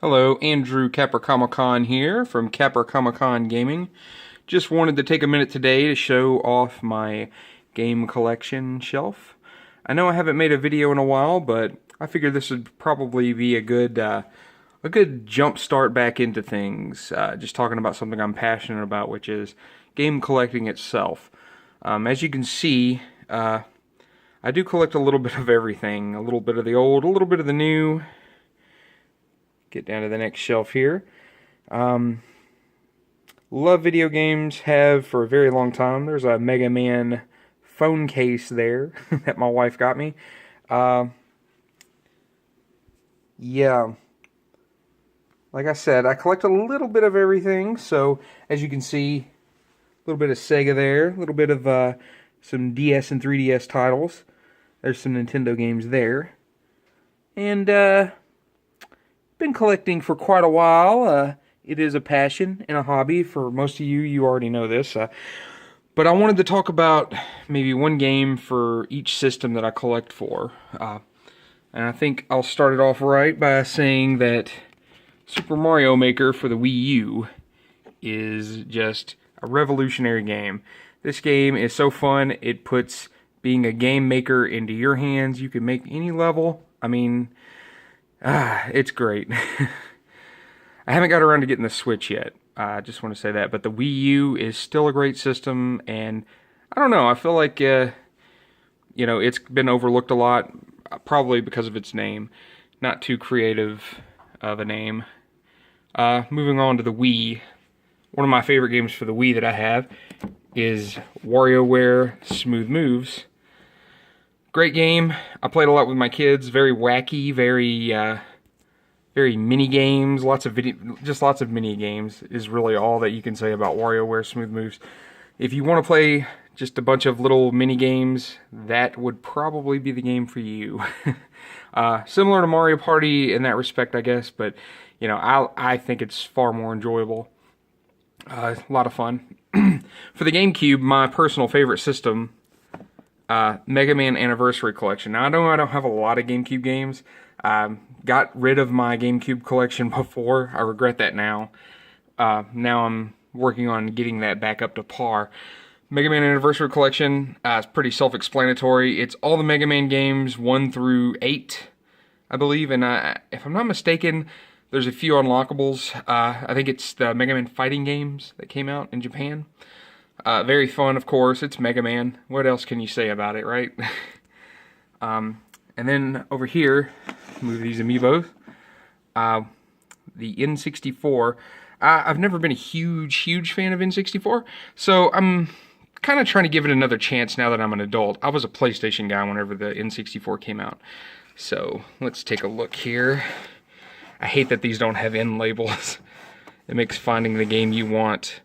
Hello, Andrew Capricomic here from Capricomic Gaming. Just wanted to take a minute today to show off my game collection shelf. I know I haven't made a video in a while, but I figured this would probably be a good jump start back into things. Just talking about something I'm passionate about, which is game collecting itself. As you can see, I do collect a little bit of everything. A little bit of the old, a little bit of the new. Get down to the next shelf here. Love video games, have for a very long time. There's a Mega Man phone case there that my wife got me. Yeah, like I said, I collect a little bit of everything. So as you can see, a little bit of Sega there, a little bit of some DS and 3DS titles. There's some Nintendo games there. And been collecting for quite a while. It is a passion and a hobby for most of you. You already know this. But I wanted to talk about maybe one game for each system that I collect for. And I think I'll start it off right by saying that Super Mario Maker for the Wii U is just a revolutionary game. This game is so fun. It puts being a game maker into your hands. You can make any level. I mean, it's great. I haven't got around to getting the Switch yet. I just want to say that. But the Wii U is still a great system, and I don't know. I feel like, it's been overlooked a lot, probably because of its name. Not too creative of a name. Moving on to the Wii. One of my favorite games for the Wii that I have is WarioWare Smooth Moves. Great game. I played a lot with my kids. Very wacky, very mini games. Lots of mini games is really all that you can say about WarioWare Smooth Moves. If you want to play just a bunch of little mini games, that would probably be the game for you. Similar to Mario Party in that respect, I guess, but I think it's far more enjoyable. A lot of fun. For the GameCube, my personal favorite system. Mega Man Anniversary Collection. Now, I know I don't have a lot of GameCube games. Got rid of my GameCube collection before. I regret that now. Now I'm working on getting that back up to par. Mega Man Anniversary Collection is pretty self-explanatory. It's all the Mega Man games 1 through 8, I believe. And if I'm not mistaken, there's a few unlockables. I think it's the Mega Man fighting games that came out in Japan. Very fun, of course. It's Mega Man. What else can you say about it, right? And then over here, move these amiibos. The N64. I've never been a huge fan of N64, so I'm kind of trying to give it another chance now that I'm an adult. I was a PlayStation guy whenever the N64 came out. So let's take a look here. I hate that these don't have end labels. It makes finding the game you want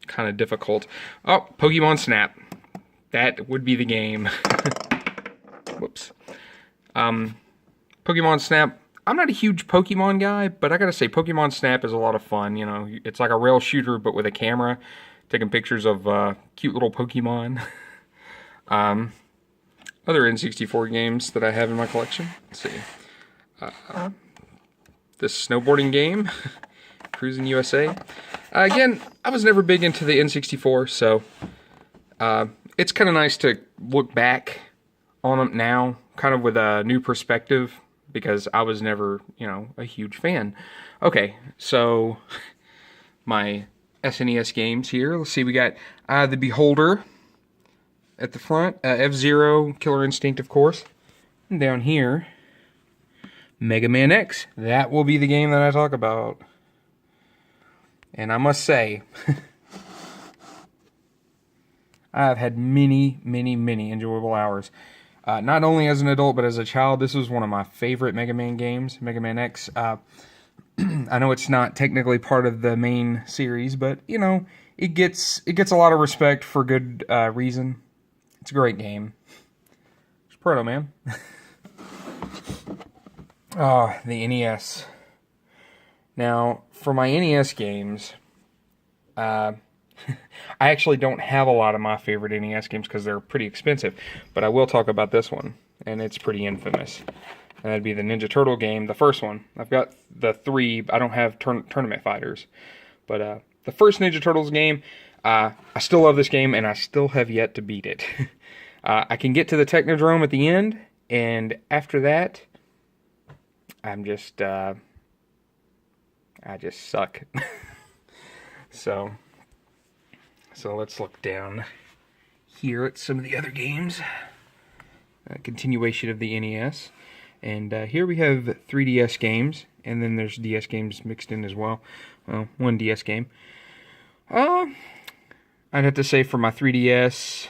kind of difficult. Oh, Pokemon Snap. That would be the game. Whoops. Pokemon Snap. I'm not a huge Pokemon guy, but I gotta say, Pokemon Snap is a lot of fun. It's like a rail shooter, but with a camera, taking pictures of cute little Pokemon. Other N64 games that I have in my collection. Let's see. This snowboarding game, Cruising USA. Again, I was never big into the N64, so it's kind of nice to look back on them now, kind of with a new perspective, because I was never, a huge fan. Okay, so my SNES games here. Let's see, we got the Beholder at the front, F-Zero, Killer Instinct, of course. And down here, Mega Man X. That will be the game that I talk about. And I must say, I've had many enjoyable hours. Not only as an adult, but as a child, this was one of my favorite Mega Man games, Mega Man X. I know it's not technically part of the main series, but, it gets a lot of respect for good reason. It's a great game. It's Proto Man. Oh, the NES. Now, for my NES games, I actually don't have a lot of my favorite NES games because they're pretty expensive, but I will talk about this one, and it's pretty infamous. and that'd be the Ninja Turtle game, the first one. I've got the 3, I don't have Tournament Fighters. But the first Ninja Turtles game, I still love this game, and I still have yet to beat it. I can get to the Technodrome at the end, and after that, I'm just, I just suck. So let's look down here at some of the other games. Continuation of the NES. And here we have 3DS games, and then there's DS games mixed in as well. Well, one DS game. I'd have to say for my 3DS,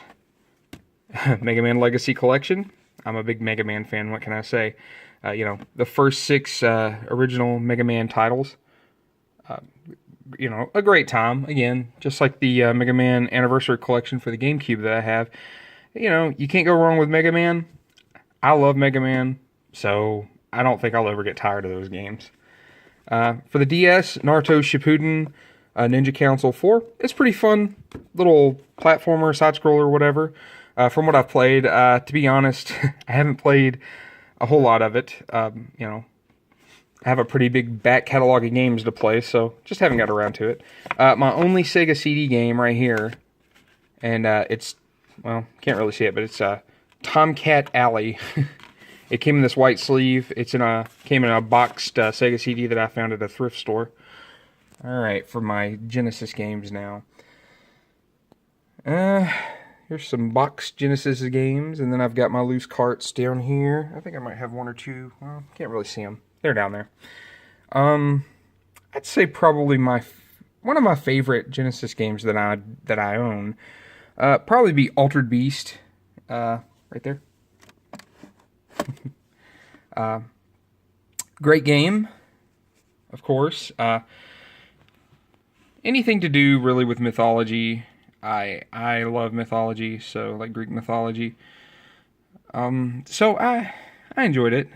Mega Man Legacy Collection. I'm a big Mega Man fan, what can I say? The first 6 original Mega Man titles. A great time. Again, just like the Mega Man Anniversary Collection for the GameCube that I have. You can't go wrong with Mega Man. I love Mega Man, so I don't think I'll ever get tired of those games. For the DS, Naruto Shippuden Ninja Council 4. It's pretty fun. Little platformer, side-scroller, whatever. From what I've played, to be honest, I haven't played a whole lot of it. I have a pretty big back catalog of games to play, so just haven't got around to it. My only Sega CD game right here, and it's, well, can't really see it, but it's Tomcat Alley. It came in this white sleeve. Came in a boxed Sega CD that I found at a thrift store. Alright, for my Genesis games now. Here's some boxed Genesis games, and then I've got my loose carts down here. I think I might have 1 or 2. Well, can't really see them. They're down there. I'd say probably one of my favorite Genesis games that I own. Probably be Altered Beast. Right there. Great game, of course. Anything to do really with mythology. I love mythology, so like Greek mythology. So I enjoyed it.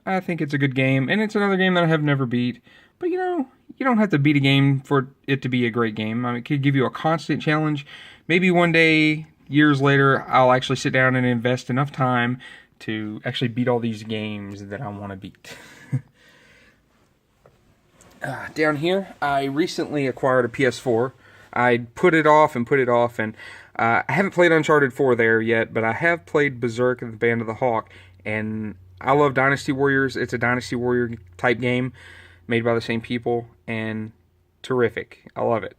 I think it's a good game, and it's another game that I have never beat. But you don't have to beat a game for it to be a great game. I mean, it could give you a constant challenge. Maybe one day, years later, I'll actually sit down and invest enough time to actually beat all these games that I want to beat. Down here, I recently acquired a PS4. I put it off, and I haven't played Uncharted 4 there yet, but I have played Berserk and the Band of the Hawk, and I love Dynasty Warriors. It's a Dynasty Warrior type game made by the same people, and terrific. I love it.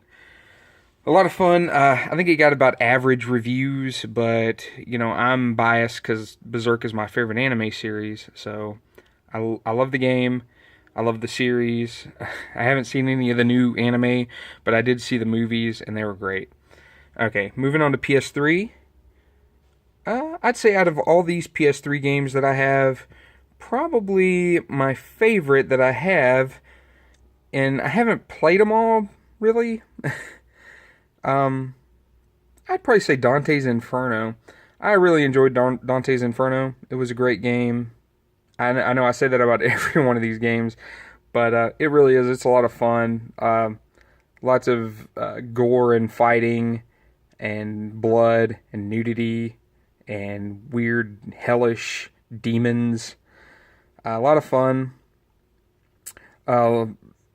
A lot of fun. I think it got about average reviews, but, I'm biased because Berserk is my favorite anime series, so I love the game. I love the series. I haven't seen any of the new anime, but I did see the movies, and they were great. Okay, moving on to PS3. I'd say out of all these PS3 games that I have, probably my favorite that I have, and I haven't played them all, really. I'd probably say Dante's Inferno. I really enjoyed Dante's Inferno. It was a great game. I know I say that about every one of these games, but it really is. It's a lot of fun. Lots of gore and fighting and blood and nudity and weird, hellish demons. A lot of fun.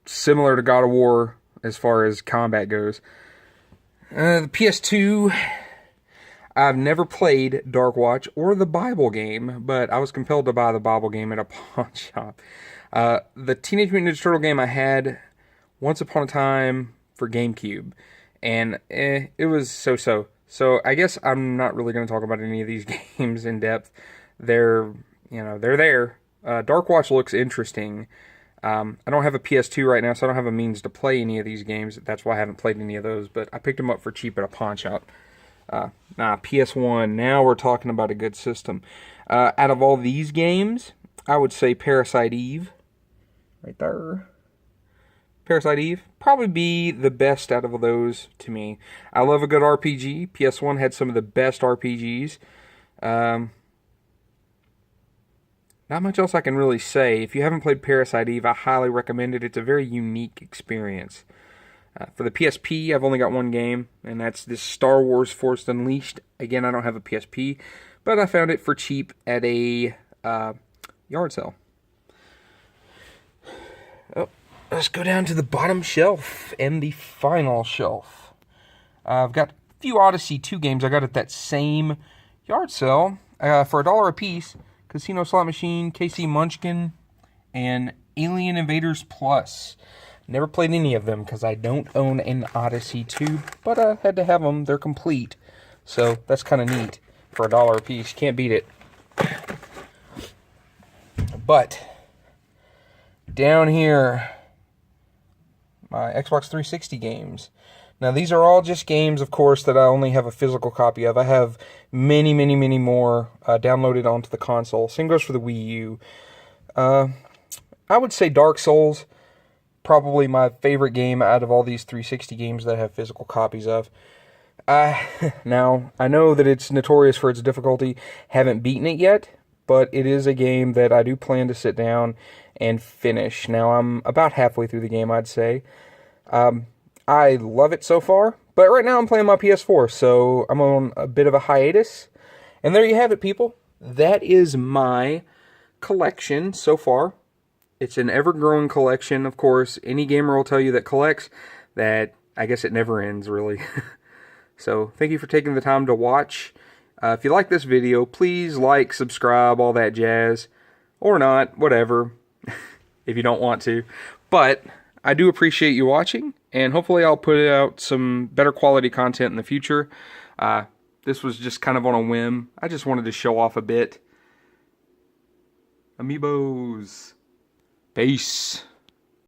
Similar to God of War as far as combat goes. The PS2... I've never played Dark Watch or the Bible game, but I was compelled to buy the Bible game at a pawn shop. The Teenage Mutant Ninja Turtle game I had once upon a time for GameCube, and it was so-so. So I guess I'm not really going to talk about any of these games in depth. They're there. Dark Watch looks interesting. I don't have a PS2 right now, so I don't have a means to play any of these games. That's why I haven't played any of those, but I picked them up for cheap at a pawn shop. PS1, now we're talking about a good system. Out of all these games, I would say Parasite Eve. Right there. Parasite Eve. Probably be the best out of those to me. I love a good RPG. PS1 had some of the best RPGs. Not much else I can really say. If you haven't played Parasite Eve, I highly recommend it. It's a very unique experience. For the PSP, I've only got one game, and that's this Star Wars Force Unleashed. Again, I don't have a PSP, but I found it for cheap at a yard sale. Oh, let's go down to the bottom shelf and the final shelf. I've got a few Odyssey 2 games I got at that same yard sale for $1 a piece. Casino Slot Machine, KC Munchkin, and Alien Invaders Plus. Never played any of them because I don't own an Odyssey 2, but I had to have them. They're complete. So that's kind of neat for $1 a piece. Can't beat it. But down here, my Xbox 360 games. Now, these are all just games, of course, that I only have a physical copy of. I have many, many, many more downloaded onto the console. Same goes for the Wii U. I would say Dark Souls, probably my favorite game out of all these 360 games that I have physical copies of. Now, I know that it's notorious for its difficulty. Haven't beaten it yet, but it is a game that I do plan to sit down and finish. Now, I'm about halfway through the game, I'd say. I love it so far, but right now I'm playing my PS4, so I'm on a bit of a hiatus. And there you have it, people. That is my collection so far. It's an ever-growing collection, of course. Any gamer will tell you that collects that I guess it never ends, really. So, thank you for taking the time to watch. If you like this video, please like, subscribe, all that jazz. Or not, whatever, if you don't want to. But I do appreciate you watching, and hopefully I'll put out some better quality content in the future. This was just kind of on a whim. I just wanted to show off a bit. Amiibos. Peace.